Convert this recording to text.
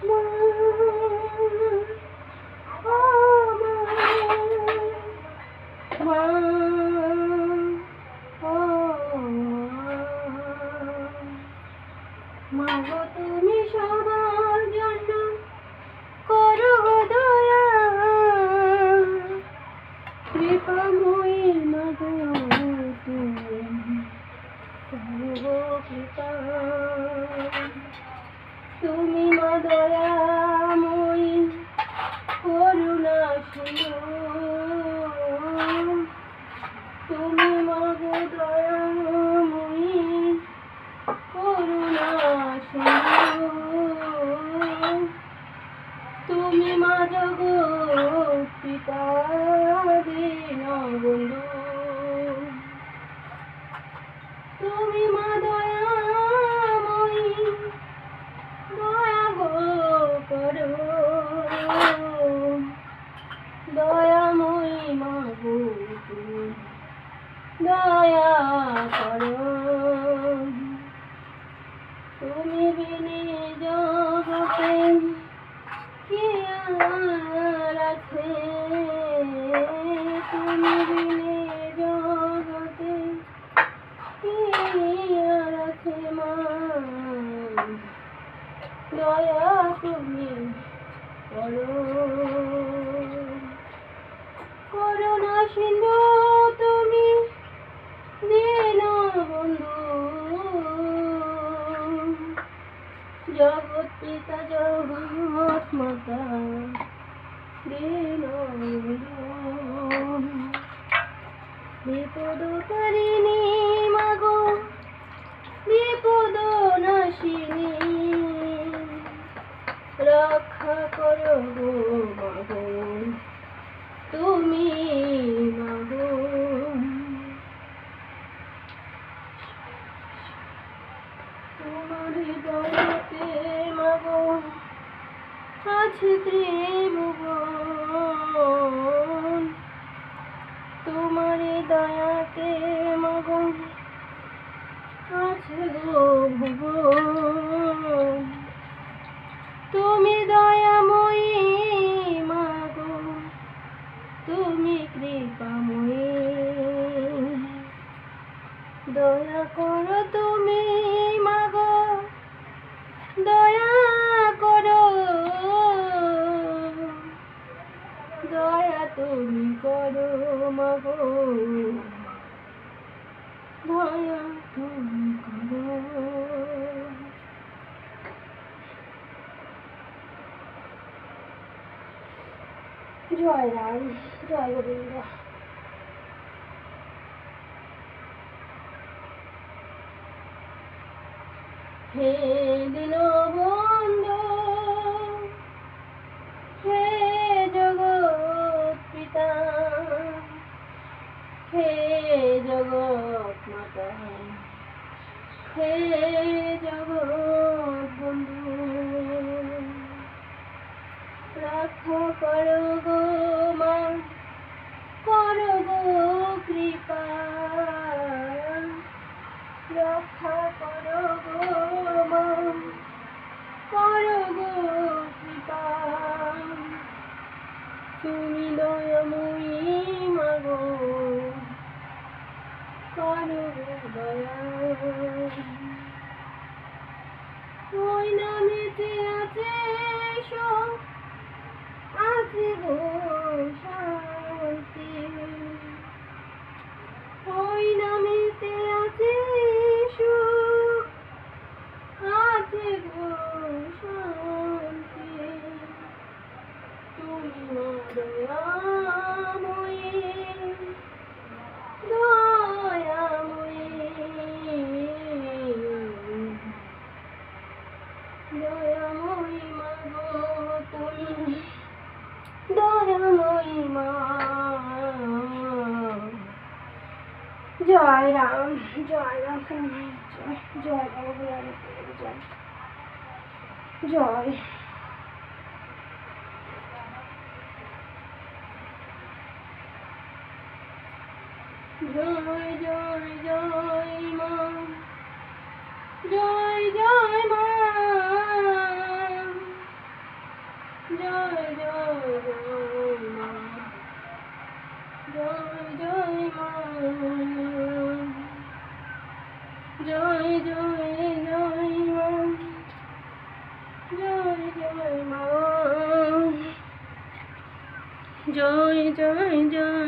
মা, ও মা, ও মা গো তুমি সবার জন্য করো গো দয়া, কৃপাময়ী মা গো তুমি করো গো কৃপা। তুমি মা দয়াময়ী করুণা সিন্ধু, তুমি মা গো দয়াময়ী করুণা সিন্ধু, তুমি মা জগৎ পিতা দীনবন্ধু, তুমি মা দয়াময়ী দয়া গো করো, দয়াময়ী মা গো তুমি দয়া করো। তুমি বিনে জগতে কে আর আছে, তুমি বিনে জগতে কে আর আছে মা, দয়া তুমি করো। করুণা সিন্ধু তুমি দীনবন্ধু, জগৎ পিতা জগৎ মাতা দীনবন্ধু, বিপদ তারিণী মা গো বিপদ নাশিনী, রক্ষা করো গো মা গো তুমি মা গো। তোমার দয়াতে মা গো আছে ত্রিভুবন, তোমার দয়াতে মা গো আছে গো ভুবন, তুমি দয়াময়ী মা গো তুমি কৃপাময়ী, দয়া করো তুমি মা গো দয়া করো, দয়া তুমি করো মা গো দয়া তুমি করো। জয় রাম, জয় গোবিন্দ। হে দীনবন্ধু, হে জগৎ পিতা, হে জগৎ মাতা, হে জগৎ বন্ধু, রক্ষা করো গো মা, করো গো কৃপা, রক্ষা করো গো মা, করো গো কৃপা। তুমি দয়াময়ী মা গো করো গো দয়া, ওই নামেতে আছে সুখ, আছে গো শান্তি, ওই নামেতে আছে সুখ, আছে গো শান্তি, তুমি মা দয়াময়ী, দয়াময়ী, দয়াময়ী মা গো তুমি দয়াময়ী মা। জয় রাম, জয় রাম, জয় জয় রাম, জয় জয়। জয় জয় জয় মা, জয় জয় মা, জয় জয় জয় মা, জয় জয় মা, জয় জয় জয়